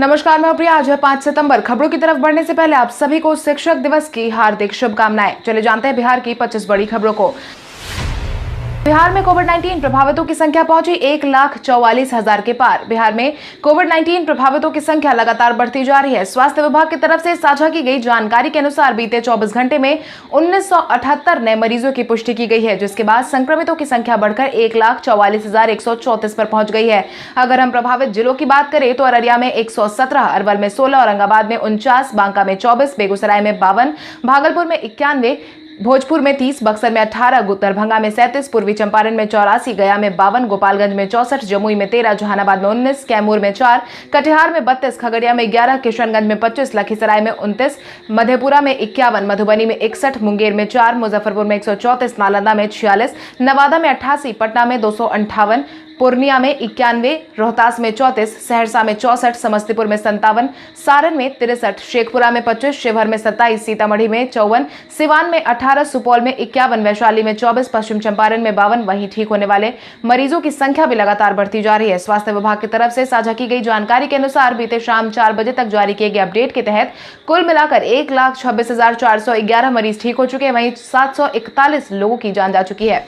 नमस्कार, मैं प्रिया। आज है 5 सितंबर। खबरों की तरफ बढ़ने से पहले आप सभी को शिक्षक दिवस की हार्दिक शुभकामनाएं। चले जानते हैं बिहार की 25 बड़ी खबरों को। बिहार में कोविड-19 प्रभावितों की संख्या पहुंची 1,44,000 के पार। बिहार में कोविड-19 प्रभावितों की संख्या लगातार बढ़ती जा रही है। स्वास्थ्य विभाग की तरफ से साझा की गई जानकारी के अनुसार बीते 24 घंटे में 1978 नए मरीजों की पुष्टि की गई है, जिसके बाद संक्रमितों की संख्या बढ़कर 1,44,134 पर पहुंच गई है। अगर हम प्रभावित जिलों की बात करें तो अररिया में 117, अरवल में 16, औरंगाबाद में 49, बांका में 24, बेगूसराय में 52, भागलपुर में 91, भोजपुर में 30, बक्सर में 18, दरभंगा में 37, पूर्वी चंपारण में 84, गया में 52, गोपालगंज में 64, जमुई में 13, जहानाबाद में 19, कैमूर में 4, कटिहार में 32, खगड़िया में 11, किशनगंज में 25, लखीसराय में 29, मधेपुरा में 51, मधुबनी में 61, मुंगेर में 4, मुजफ्फरपुर में 134, नालंदा में 46, नवादा में 88, पटना में 258, पूर्णिया में 91, रोहतास में 34, सहरसा में 64, समस्तीपुर में 57, सारण में 63, शेखपुरा में 25, शिवहर में 27, सीतामढ़ी में 54, सिवान में 18, सुपौल में 51, वैशाली में 24, पश्चिम चंपारण में 52। वहीं ठीक होने वाले मरीजों की संख्या भी लगातार बढ़ती जा रही है। स्वास्थ्य विभाग की तरफ से साझा की गई जानकारी के अनुसार बीते शाम 4 बजे तक जारी किए गए अपडेट के तहत कुल मिलाकर 1,26,411 मरीज ठीक हो चुके हैं। वहीं 741 लोगों की जान जा चुकी है।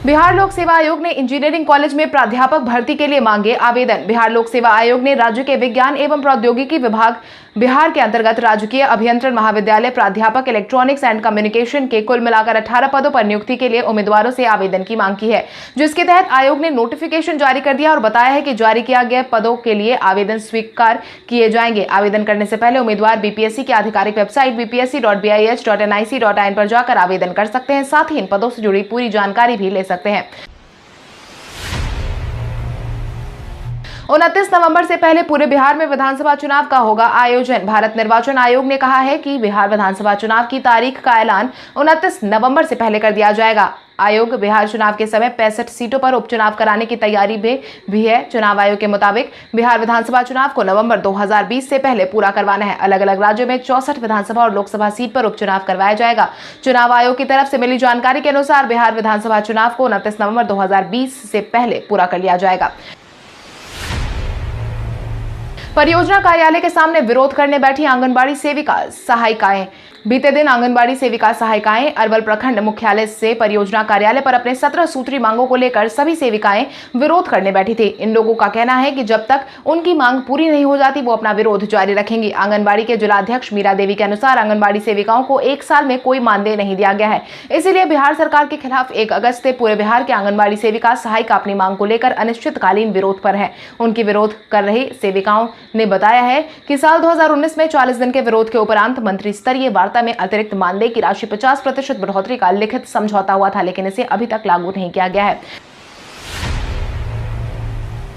बिहार लोक सेवा आयोग ने इंजीनियरिंग कॉलेज में प्राध्यापक भर्ती के लिए मांगे आवेदन। बिहार लोक सेवा आयोग ने राज्य के विज्ञान एवं प्रौद्योगिकी विभाग बिहार के अंतर्गत राजकीय अभियंत्रण महाविद्यालय प्राध्यापक इलेक्ट्रॉनिक्स एंड कम्युनिकेशन के कुल मिलाकर 18 पदों पर नियुक्ति के लिए उम्मीदवारों से आवेदन की मांग की है, जिसके तहत आयोग ने नोटिफिकेशन जारी कर दिया और बताया है कि जारी किया गया पदों के लिए आवेदन स्वीकार किए जाएंगे। आवेदन करने से पहले उम्मीदवार बीपीएससी की आधिकारिक वेबसाइट bpsc.bih.nic.in पर जाकर आवेदन कर सकते हैं। साथ ही इन पदों से जुड़ी पूरी जानकारी भी ले सकते हैं। 29 नवंबर से पहले पूरे बिहार में विधानसभा चुनाव का होगा आयोजन। भारत निर्वाचन आयोग ने कहा है कि बिहार विधानसभा चुनाव की तारीख का ऐलान 29 नवंबर से पहले कर दिया जाएगा। आयोग बिहार चुनाव के समय 65 सीटों पर उपचुनाव कराने की तैयारी भी है। चुनाव आयोग के मुताबिक बिहार विधानसभा चुनाव को नवंबर 2020 से पहले पूरा करवाना है। अलग अलग राज्यों में 64 विधानसभा और लोकसभा सीट पर उपचुनाव करवाया जाएगा। चुनाव आयोग की तरफ से मिली जानकारी के अनुसार बिहार विधानसभा चुनाव को 29 नवंबर 2020 से पहले पूरा कर लिया जाएगा। परियोजना कार्यालय के सामने विरोध करने बैठी आंगनबाड़ी सेविका सहायिकाएं। बीते दिन आंगनबाड़ी सेविका सहायिकाएं अरवल प्रखंड मुख्यालय से परियोजना कार्यालय पर अपने 17 सूत्री मांगों को लेकर सभी सेविकाएं विरोध करने बैठी थी। इन लोगों का कहना है कि जब तक उनकी मांग पूरी नहीं हो जाती वो अपना विरोध जारी रखेंगी। आंगनबाड़ी के जिलाध्यक्ष मीरा देवी के अनुसार आंगनबाड़ी सेविकाओं को 1 साल में कोई मानदेय नहीं दिया गया है, इसीलिए बिहार सरकार के खिलाफ 1 अगस्त से पूरे बिहार के आंगनबाड़ी सेविका सहायिका अपनी मांग को लेकर अनिश्चितकालीन विरोध पर है। उनकी विरोध कर रही सेविकाओं ने बताया है कि साल 2019 में 40 दिन के विरोध के उपरांत मंत्री स्तरीय वार्ता में अतिरिक्त मानदेय की राशि 50% बढ़ोतरी का लिखित समझौता हुआ था, लेकिन इसे अभी तक लागू नहीं किया गया है।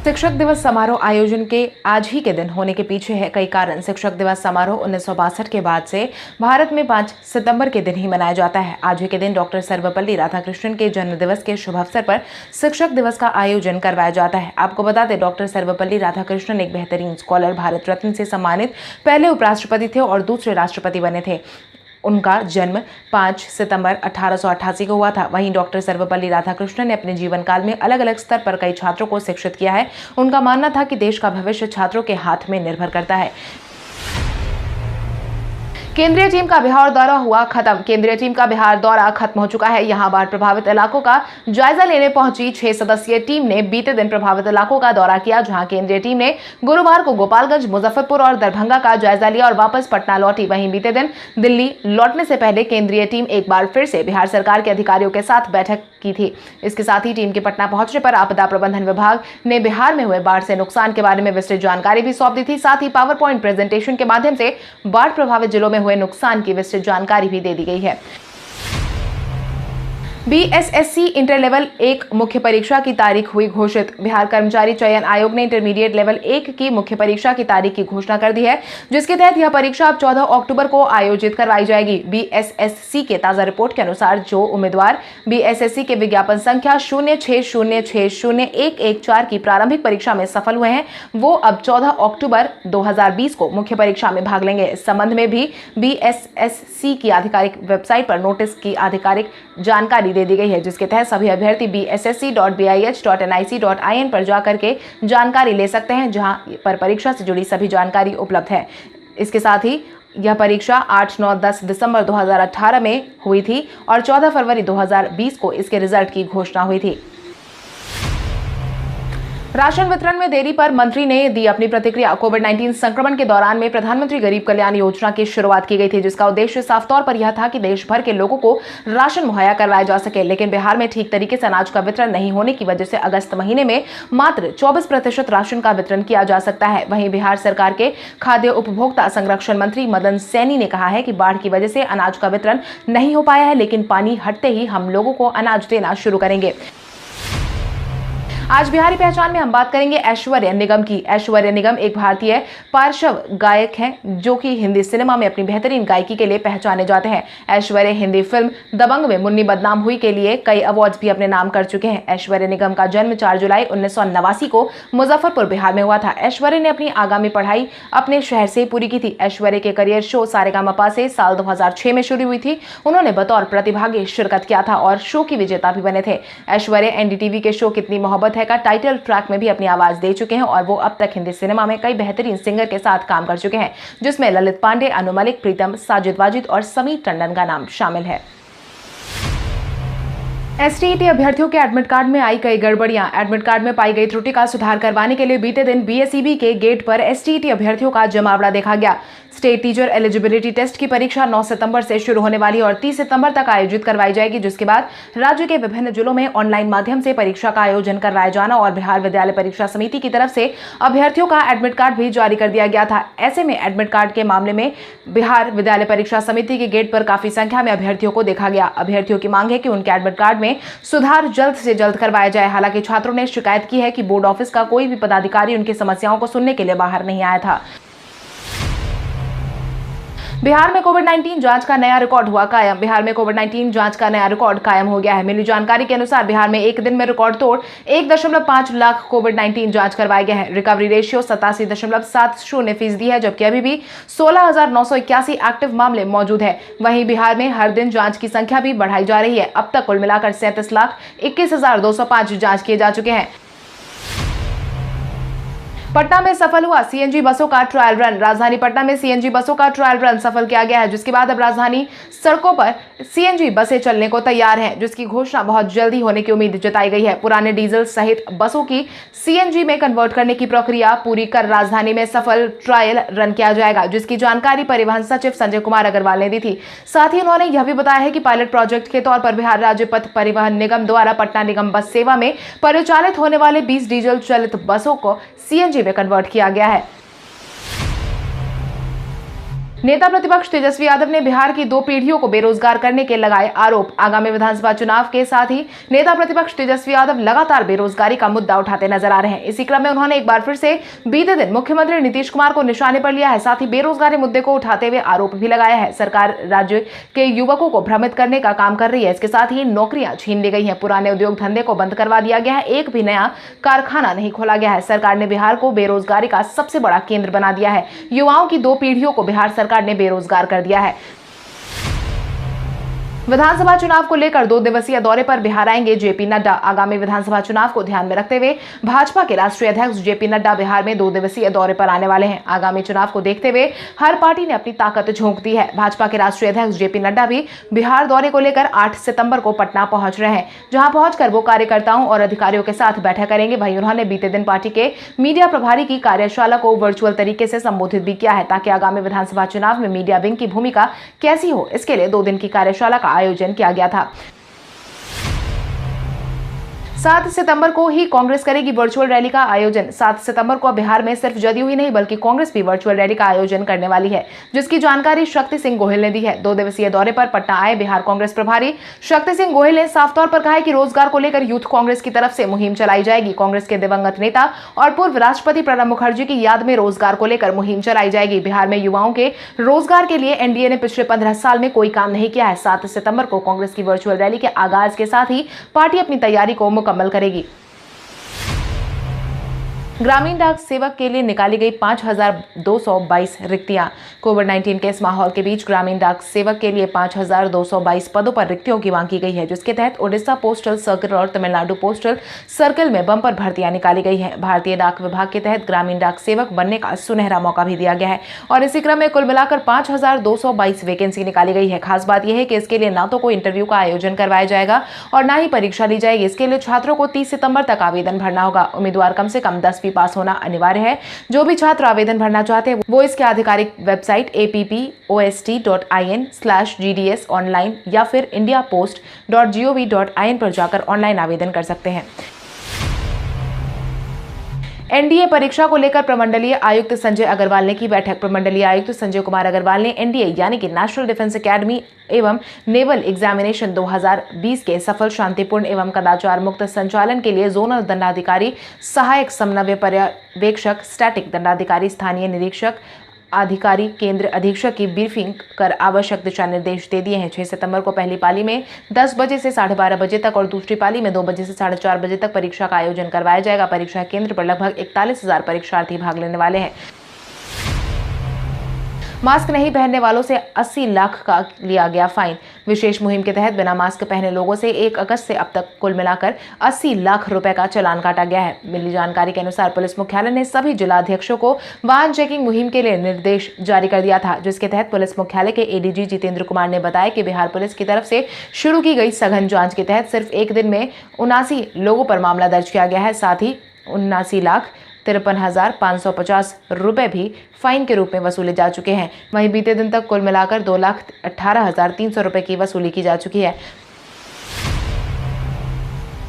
शिक्षक दिवस समारोह आयोजन के आज ही के दिन होने के पीछे है कई कारण। शिक्षक दिवस समारोह 1962 के बाद से भारत में 5 सितंबर के दिन ही मनाया जाता है। आज ही के दिन डॉक्टर सर्वपल्ली राधाकृष्णन के जन्म दिवस के शुभ अवसर पर शिक्षक दिवस का आयोजन करवाया जाता है। आपको बता दें, डॉक्टर सर्वपल्ली राधाकृष्णन एक बेहतरीन स्कॉलर, भारत रत्न से सम्मानित पहले उपराष्ट्रपति थे और दूसरे राष्ट्रपति बने थे। उनका जन्म 5 सितंबर 1888 को हुआ था। वहीं डॉक्टर सर्वपल्ली राधाकृष्णन ने अपने जीवन काल में अलग अलग स्तर पर कई छात्रों को शिक्षित किया है। उनका मानना था कि देश का भविष्य छात्रों के हाथ में निर्भर करता है। केंद्रीय टीम का बिहार दौरा हुआ खत्म। केंद्रीय टीम का बिहार दौरा खत्म हो चुका है। यहां बाढ़ प्रभावित इलाकों का जायजा लेने पहुंची 6 सदस्यीय टीम ने बीते दिन प्रभावित इलाकों का दौरा किया, जहां केंद्रीय टीम ने गुरुवार को गोपालगंज, मुजफ्फरपुर और दरभंगा का जायजा लिया और वापस पटना लौटी। वहीं बीते दिन दिल्ली लौटने से पहले केंद्रीय टीम एक बार फिर से बिहार सरकार के अधिकारियों के साथ बैठक की थी। इसके साथ ही टीम के पटना पहुंचने पर आपदा प्रबंधन विभाग ने बिहार में हुए बाढ़ से नुकसान के बारे में विस्तृत जानकारी भी सौंप दी थी। साथ ही पावर पॉइंट प्रेजेंटेशन के माध्यम से बाढ़ प्रभावित जिलों में हुए नुकसान की विस्तृत जानकारी भी दे दी गई है। बीएसएससी इंटर लेवल 1 मुख्य परीक्षा की तारीख हुई घोषित। बिहार कर्मचारी चयन आयोग ने इंटरमीडिएट लेवल 1 की मुख्य परीक्षा की तारीख की घोषणा कर दी है, जिसके तहत यह परीक्षा अब 14 अक्टूबर को आयोजित करवाई जाएगी। बीएसएससी के ताजा रिपोर्ट के अनुसार जो उम्मीदवार बीएसएससी के विज्ञापन संख्या 06060114 की प्रारंभिक परीक्षा में सफल हुए हैं, वो अब 14 अक्टूबर 2020 को मुख्य परीक्षा में भाग लेंगे। इस संबंध में भी बीएसएससी की आधिकारिक वेबसाइट पर नोटिस की आधिकारिक जानकारी दे दी गई है, जिसके तहत सभी अभ्यर्थी bssc.bih.nic.in पर जाकर के जानकारी ले सकते हैं, जहां पर परीक्षा से जुड़ी सभी जानकारी उपलब्ध है। इसके साथ ही यह परीक्षा 8, 9, 10 दिसंबर 2018 में हुई थी और 14 फरवरी 2020 को इसके रिजल्ट की घोषणा हुई थी। राशन वितरण में देरी पर मंत्री ने दी अपनी प्रतिक्रिया। कोविड-19 संक्रमण के दौरान में प्रधानमंत्री गरीब कल्याण योजना की शुरुआत की गई थी, जिसका उद्देश्य साफ तौर पर यह था कि देश भर के लोगों को राशन मुहैया करवाया जा सके। लेकिन बिहार में ठीक तरीके से अनाज का वितरण नहीं होने की वजह से अगस्त महीने में मात्र 24% राशन का वितरण किया जा सकता है। वहीं बिहार सरकार के खाद्य उपभोक्ता संरक्षण मंत्री मदन सैनी ने कहा है कि बाढ़ की वजह से अनाज का वितरण नहीं हो पाया है, लेकिन पानी हटते ही हम लोगों को अनाज देना शुरू करेंगे। आज बिहारी पहचान में हम बात करेंगे ऐश्वर्या निगम की। ऐश्वर्या निगम एक भारतीय पार्श्व गायक हैं, जो कि हिंदी सिनेमा में अपनी बेहतरीन गायकी के लिए पहचाने जाते हैं। ऐश्वर्या हिंदी फिल्म दबंग में मुन्नी बदनाम हुई के लिए कई अवार्ड्स भी अपने नाम कर चुके हैं। ऐश्वर्या निगम का जन्म 4 जुलाई 1989 को मुजफ्फरपुर बिहार में हुआ था। ऐश्वर्या ने अपनी आगामी पढ़ाई अपने शहर से पूरी की थी। ऐश्वर्या के करियर शो सारेगामापा से साल 2006 में शुरू हुई थी। उन्होंने बतौर प्रतिभागी शिरकत किया था और शो की विजेता भी बने थे। ऐश्वर्या एनडीटीवी के शो कितनी मोहब्बत है का टाइटल ट्रैक में भी अपनी आवाज दे चुके हैं और वो अब तक हिंदी सिनेमा में कई बेहतरीन सिंगर के साथ काम कर चुके हैं, जिसमें ललित पांडे, अनु मलिक, प्रीतम, साजिद वाजिद और समीर टंडन का नाम शामिल है। एसटीईटी अभ्यर्थियों के एडमिट कार्ड में आई कई गड़बड़ियां। एडमिट कार्ड में पाई गई त्रुटि का सुधार करवाने के लिए बीते दिन बीएसईबी के गेट पर एसटीईटी अभ्यर्थियों का जमावड़ा देखा गया। स्टेट टीचर एलिजिबिलिटी टेस्ट की परीक्षा 9 सितंबर से शुरू होने वाली और 30 सितंबर तक आयोजित करवाई जाएगी, जिसके बाद राज्य के विभिन्न जिलों में ऑनलाइन माध्यम से परीक्षा का आयोजन करवाया जाना और बिहार विद्यालय परीक्षा समिति की तरफ से अभ्यर्थियों का एडमिट कार्ड भी जारी कर दिया गया था। ऐसे में एडमिट कार्ड के मामले में बिहार विद्यालय परीक्षा समिति के गेट पर काफी संख्या में अभ्यर्थियों को देखा गया। अभ्यर्थियों की मांग है कि उनके एडमिट कार्ड में सुधार जल्द से जल्द करवाया जाए। हालांकि छात्रों ने शिकायत की है कि बोर्ड ऑफिस का कोई भी पदाधिकारी उनकी समस्याओं को सुनने के लिए बाहर नहीं आया था। बिहार में कोविड-19 जांच का नया रिकॉर्ड हुआ कायम। बिहार में कोविड-19 जांच का नया रिकॉर्ड कायम हो गया है। मिली जानकारी के अनुसार बिहार में एक दिन में रिकॉर्ड तोड़ 1.5 लाख कोविड-19 जांच करवाए गए हैं। रिकवरी रेशियो 87.70% है, जबकि अभी भी 16,981 एक्टिव मामले मौजूद है। वहीं बिहार में हर दिन जांच की संख्या भी बढ़ाई जा रही है। अब तक कुल मिलाकर 37,21,205 जांच किए जा चुके हैं। पटना में सफल हुआ सीएनजी बसों का ट्रायल रन। राजधानी पटना में सीएनजी बसों का ट्रायल रन सफल किया गया है, जिसके बाद अब राजधानी सड़कों पर सीएनजी बसें चलने को तैयार हैं, जिसकी घोषणा बहुत जल्दी होने की उम्मीद जताई गई है। पुराने डीजल सहित बसों की सीएनजी में कन्वर्ट करने की प्रक्रिया पूरी कर राजधानी में सफल ट्रायल रन किया जाएगा, जिसकी जानकारी परिवहन सचिव संजय कुमार अग्रवाल ने दी थी। साथ ही उन्होंने यह भी बताया है कि पायलट प्रोजेक्ट के तौर पर बिहार राज्य पथ परिवहन निगम द्वारा पटना निगम बस सेवा में परिचालित होने वाले 20 डीजल चालित बसों को सीएनजी में कन्वर्ट किया गया है। नेता प्रतिपक्ष तेजस्वी यादव ने बिहार की 2 पीढ़ियों को बेरोजगार करने के लगाए आरोप। आगामी विधानसभा चुनाव के साथ ही नेता प्रतिपक्ष तेजस्वी यादव लगातार बेरोजगारी का मुद्दा उठाते नजर आ रहे हैं। इसी क्रम में उन्होंने एक बार फिर से बीते दिन मुख्यमंत्री नीतीश कुमार को निशाने पर लिया है। साथ ही बेरोजगारी मुद्दे को उठाते हुए आरोप भी लगाया है। सरकार राज्य के युवकों को भ्रमित करने का काम कर रही है। इसके साथ ही नौकरियां छीन ली गई हैं। पुराने उद्योग धंधे को बंद करवा दिया गया है। एक भी नया कारखाना नहीं खोला गया है। सरकार ने बिहार को बेरोजगारी का सबसे बड़ा केंद्र बना दिया है। युवाओं की 2 पीढ़ियों को बिहार सरकार ने बेरोजगार कर दिया है। विधानसभा चुनाव को लेकर 2 दिवसीय दौरे पर बिहार आएंगे जेपी नड्डा। आगामी विधानसभा चुनाव को ध्यान में रखते हुए भाजपा के राष्ट्रीय अध्यक्ष जेपी नड्डा बिहार में 2 दिवसीय दौरे पर आने वाले हैं। आगामी चुनाव को देखते हुए हर पार्टी ने अपनी ताकत झोंक दी है। भाजपा के राष्ट्रीय अध्यक्ष जेपी नड्डा भी बिहार दौरे को लेकर 8 सितंबर को पटना पहुंच रहे हैं, जहां पहुंचकर वो कार्यकर्ताओं और अधिकारियों के साथ बैठक करेंगे। वहीं उन्होंने बीते दिन पार्टी के मीडिया प्रभारी की कार्यशाला को वर्चुअल तरीके से संबोधित भी किया है, ताकि आगामी विधानसभा चुनाव में मीडिया विंग की भूमिका कैसी हो, इसके लिए 2 दिन की कार्यशाला का आयोजन किया गया था। 7 सितंबर को ही कांग्रेस करेगी वर्चुअल रैली का आयोजन। 7 सितंबर को बिहार में सिर्फ जदयू ही नहीं बल्कि कांग्रेस भी वर्चुअल रैली का आयोजन करने वाली है, जिसकी जानकारी शक्ति सिंह गोहिल ने दी है। 2 दिवसीय दौरे पर पटना आए बिहार कांग्रेस प्रभारी शक्ति सिंह गोहिल ने साफ तौर पर कहा है कि रोजगार को लेकर यूथ कांग्रेस की तरफ से मुहिम चलाई जाएगी। कांग्रेस के दिवंगत नेता और पूर्व राष्ट्रपति प्रणब मुखर्जी की याद में रोजगार को लेकर मुहिम चलाई जाएगी। बिहार में युवाओं के रोजगार के लिए एनडीए ने पिछले 15 साल में कोई काम नहीं किया है। 7 सितंबर को कांग्रेस की वर्चुअल रैली के आगाज के साथ ही पार्टी अपनी तैयारी को मुकम्मल करेगी। ग्रामीण डाक सेवक के लिए निकाली गई 5,222 रिक्तियां। कोविड-19 के इस माहौल के बीच ग्रामीण डाक सेवक के लिए 5,222 पदों पर रिक्तियों की मांग की गई है, जिसके तहत उड़ीसा पोस्टल सर्किल और तमिलनाडु पोस्टल सर्किल में बम्पर भर्तियां निकाली गई हैं। भारतीय डाक विभाग के तहत ग्रामीण डाक सेवक बनने का सुनहरा मौका भी दिया गया है और इसी क्रम में कुल मिलाकर 5,222 वैकेंसी निकाली गई है। खास बात यह है कि इसके लिए न तो कोई इंटरव्यू का आयोजन करवाया जाएगा और न ही परीक्षा ली जाएगी। इसके लिए छात्रों को 30 सितंबर तक आवेदन भरना होगा। उम्मीदवार कम से कम 10वीं पास होना अनिवार्य है। जो भी छात्र आवेदन भरना चाहते हैं वो इसके आधिकारिक वेबसाइट appost.in/gds ऑनलाइन या फिर indiapost.gov.in पर जाकर ऑनलाइन आवेदन कर सकते हैं। एनडीए परीक्षा को लेकर प्रमंडलीय आयुक्त संजय अग्रवाल ने की बैठक। प्रमंडलीय आयुक्त संजय कुमार अग्रवाल ने एनडीए यानी कि नेशनल डिफेंस एकेडमी एवं नेवल एग्जामिनेशन 2020 के सफल, शांतिपूर्ण एवं कदाचार मुक्त संचालन के लिए जोनल दंडाधिकारी, सहायक समन्वय पर्यवेक्षक, स्टैटिक दंडाधिकारी, स्थानीय निरीक्षक अधिकारी, केंद्र अधीक्षक की ब्रीफिंग कर आवश्यक दिशा निर्देश दे दिए हैं। 6 सितंबर को पहली पाली में 10 बजे से 12:30 बजे तक और दूसरी पाली में 2 बजे से 4:30 बजे तक परीक्षा का आयोजन करवाया जाएगा। परीक्षा केंद्र पर लगभग 41,000 परीक्षार्थी भाग लेने वाले हैं। मास्क नहीं पहनने वालों से 80 लाख का लिया गया फाइन। विशेष मुहिम के तहत बिना मास्क पहने लोगों से 1 अगस्त से अब तक कुल मिलाकर 80 लाख रुपए का चालान काटा गया है। मिली जानकारी के अनुसार पुलिस मुख्यालय ने सभी जिलाध्यक्षों को वाहन चेकिंग मुहिम के लिए निर्देश जारी कर दिया था, जिसके तहत पुलिस मुख्यालय के एडीजी जितेंद्र कुमार ने बताया कि बिहार पुलिस की तरफ से शुरू की गई सघन जांच के तहत सिर्फ एक दिन में 79 लोगों पर मामला दर्ज किया गया है। साथ ही 79,53,550 रुपए भी फाइन के रूप में वसूले जा चुके हैं। वहीं बीते दिन तक कुल मिलाकर 2,18,300 रुपए की वसूली की जा चुकी है।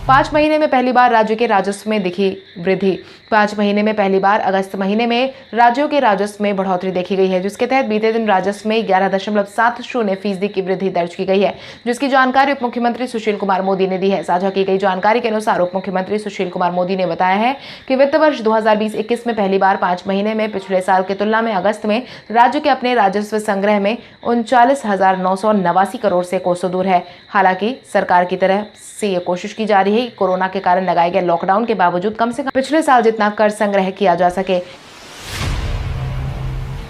5 महीने में पहली बार राज्य के राजस्व में दिखी वृद्धि। 5 महीने में पहली बार अगस्त महीने में राज्यों के राजस्व में बढ़ोतरी देखी गई है, जिसके तहत बीते दिन राजस्व में 11.70% की वृद्धि दर्ज की गई है, जिसकी जानकारी उप मुख्यमंत्री सुशील कुमार मोदी ने दी है। साझा की गई जानकारी के अनुसार उप मुख्यमंत्री सुशील कुमार मोदी ने बताया है कि वित्त वर्ष 2020-21 में पहली बार 5 महीने में पिछले साल की तुलना में अगस्त में राज्य के अपने राजस्व संग्रह में 39,989 करोड़ से कोसों दूर है। हालांकि सरकार की तरफ से ये कोशिश की जा रही है कि कोरोना के कारण लगाए गए लॉकडाउन के बावजूद कम से कम पिछले साल जितना कर संग्रह किया जा सके।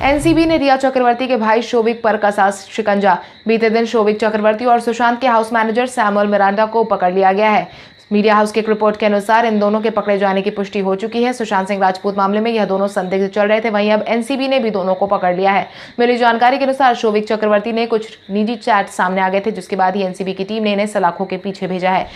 एनसीबी ने रिया चक्रवर्ती के भाई शोभिक पर कसा शिकंजा। बीते दिन शोभिक चक्रवर्ती और सुशांत के हाउस मैनेजर सैमुअल मिरांडा को पकड़ लिया गया है। मीडिया हाउस की एक रिपोर्ट के अनुसार इन दोनों के पकड़े जाने की पुष्टि हो चुकी है। सुशांत सिंह राजपूत मामले में यह दोनों संदिग्ध चल रहे थे, वहीं अब एनसीबी ने भी दोनों को पकड़ लिया है। मिली जानकारी के अनुसार शोभिक चक्रवर्ती ने कुछ निजी चैट सामने आ गए थे, जिसके बाद ही एनसीबी की टीम ने इन्हें सलाखों के पीछे भेजा है।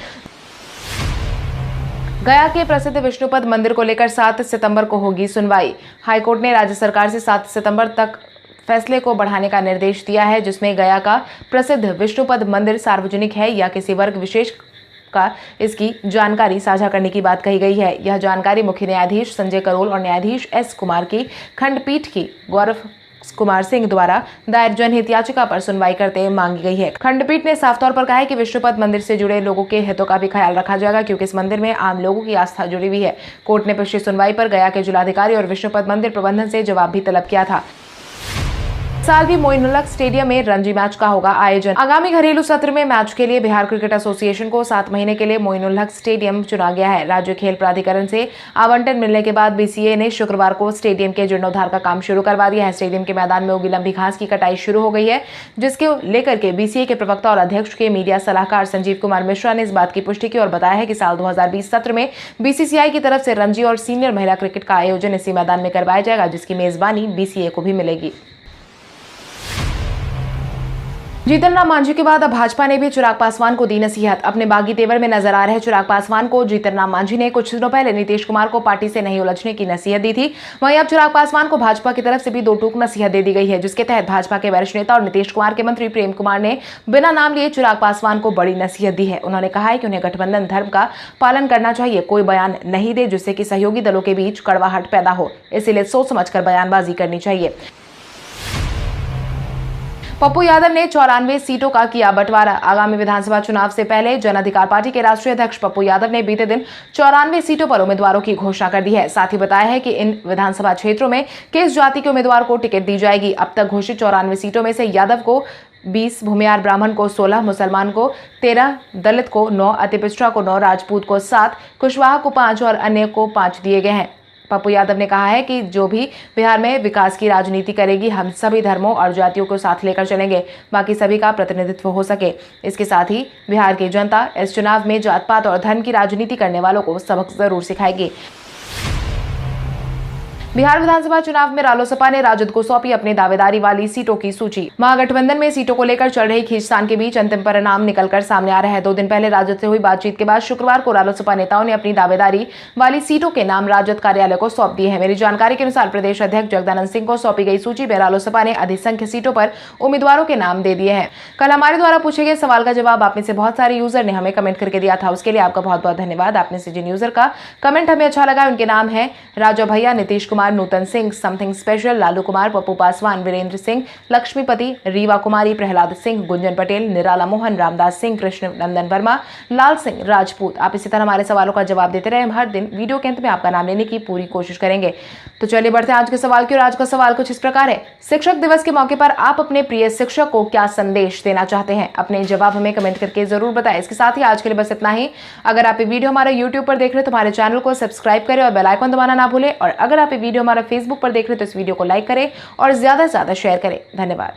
गया के प्रसिद्ध विष्णुपद मंदिर को लेकर 7 सितंबर को होगी सुनवाई। हाईकोर्ट ने राज्य सरकार से 7 सितंबर तक फैसले को बढ़ाने का निर्देश दिया है, जिसमें गया का प्रसिद्ध विष्णुपद मंदिर सार्वजनिक है या किसी वर्ग विशेष का इसकी जानकारी साझा करने की बात कही गई है। यह जानकारी मुख्य न्यायाधीश संजय करोल और न्यायाधीश एस कुमार की खंडपीठ की गौरव कुमार सिंह द्वारा दायर जनहित याचिका पर सुनवाई करते हुए मांगी गई है। खंडपीठ ने साफ तौर पर कहा है कि विष्णुपद मंदिर से जुड़े लोगों के हितों का भी ख्याल रखा जाएगा, क्योंकि इस मंदिर में आम लोगों की आस्था जुड़ी हुई है। कोर्ट ने पिछली सुनवाई पर गया के जिलाधिकारी और विष्णुपद मंदिर प्रबंधन से जवाब भी तलब किया था। साल भी मोइनुलहक स्टेडियम में रणजी मैच का होगा आयोजन। आगामी घरेलू सत्र में मैच के लिए बिहार क्रिकेट एसोसिएशन को 7 महीने के लिए मोइनुलहक स्टेडियम चुना गया है। राज्य खेल प्राधिकरण से आवंटन मिलने के बाद बीसीए ने शुक्रवार को स्टेडियम के जीर्णोद्धार का काम शुरू करवा दिया है। स्टेडियम के मैदान में उगी लंबी घास की कटाई शुरू हो गई है, जिसके लेकर के बीसीए के प्रवक्ता और अध्यक्ष के मीडिया सलाहकार संजीव कुमार मिश्रा ने इस बात की पुष्टि की और बताया है कि साल 2020 सत्र में बीसीसीआई की तरफ से रणजी और सीनियर महिला क्रिकेट का आयोजन इसी मैदान में करवाया जाएगा, जिसकी मेजबानी बीसीए को भी मिलेगी। जीतन राम मांझी के बाद अब भाजपा ने भी चिराग पासवान को दी नसीहत। अपने बागी तेवर में नजर आ रहे चिराग पासवान को जीतन राम मांझी ने कुछ दिनों पहले नीतीश कुमार को पार्टी से नहीं उलझने की नसीहत दी थी। वहीं अब चिराग पासवान को भाजपा की तरफ से भी 2 टूक नसीहत दे दी गई है, जिसके तहत भाजपा के वरिष्ठ नेता और नीतीश कुमार के मंत्री प्रेम कुमार ने बिना नाम लिए चिराग पासवान को बड़ी नसीहत दी है। उन्होंने कहा है कि उन्हें गठबंधन धर्म का पालन करना चाहिए, कोई बयान नहीं दे जिससे कि सहयोगी दलों के बीच कड़वाहट पैदा हो, इसीलिए सोच समझकर बयानबाजी करनी चाहिए। पप्पू यादव ने 94 सीटों का किया बंटवारा। आगामी विधानसभा चुनाव से पहले जन अधिकार पार्टी के राष्ट्रीय अध्यक्ष पप्पू यादव ने बीते दिन 94 सीटों पर उम्मीदवारों की घोषणा कर दी है। साथ ही बताया है कि इन विधानसभा क्षेत्रों में किस जाति के उम्मीदवार को टिकट दी जाएगी। अब तक घोषित 94 सीटों में से यादव को 20, भूमियार ब्राह्मण को 16, मुसलमान को 13, दलित को 9, अति पिछड़ा को 9, राजपूत को 7, कुशवाहा को 5 और अन्य को 5 दिए गए हैं। पप्पू यादव ने कहा है कि जो भी बिहार में विकास की राजनीति करेगी, हम सभी धर्मों और जातियों को साथ लेकर चलेंगे, बाकी सभी का प्रतिनिधित्व हो सके। इसके साथ ही बिहार की जनता इस चुनाव में जात पात और धर्म की राजनीति करने वालों को सबक जरूर सिखाएगी। बिहार विधानसभा चुनाव में रालोसपा ने राजद को सौंपी अपनी दावेदारी वाली सीटों की सूची। महागठबंधन में सीटों को लेकर चल रही खींचतान के बीच अंतिम परिणाम निकलकर सामने आ रहा है। 2 दिन पहले राजद से हुई बातचीत के बाद शुक्रवार को रालोसपा नेताओं ने अपनी दावेदारी वाली सीटों के नाम राजद कार्यालय को सौंप दिए हैं। मेरी जानकारी के अनुसार प्रदेश अध्यक्ष जगदानंद सिंह को सौंपी गई सूची में रालोसपा ने अधिसंख्य सीटों पर उम्मीदवारों के नाम दे दिए हैं। कल हमारे द्वारा पूछे गए सवाल का जवाब आप में से बहुत सारे यूजर ने हमें कमेंट करके दिया था, उसके लिए आपका बहुत बहुत धन्यवाद। आपने से जिन यूजर का कमेंट हमें अच्छा लगा उनके नाम है राजा भैया, नीतीश कुमार, नूतन सिंह, समथिंग स्पेशल, लालू कुमार, पप्पू पासवान, वीरेंद्र सिंह, लक्ष्मीपति, रीवा कुमारी, प्रहलाद सिंह, गुंजन पटेल, निराला मोहन, रामदास सिंह, कृष्ण नंदन वर्मा, लाल सिंह राजपूत। आप इसी तरह हमारे सवालों का जवाब देते रहे। हम हर दिन वीडियो के अंत में आपका नाम लेने की पूरी कोशिश करेंगे। तो चलिए बढ़ते हैं आज के सवाल की ओर। आज का सवाल कुछ इस प्रकार है, शिक्षक दिवस के मौके पर आप अपने प्रिय शिक्षक को क्या संदेश देना चाहते हैं? अपने जवाब हमें कमेंट करके जरूर बताएं। इसके साथ ही आज के लिए बस इतना ही। अगर आप ये वीडियो हमारे यूट्यूब पर देख रहे हैं तो हमारे चैनल को सब्सक्राइब करें और बेल आइकन दबाना ना भूलें। और अगर आप ये वीडियो हमारा फेसबुक पर देख रहे हैं तो इस वीडियो को लाइक करें और ज्यादा से ज्यादा शेयर करें। धन्यवाद।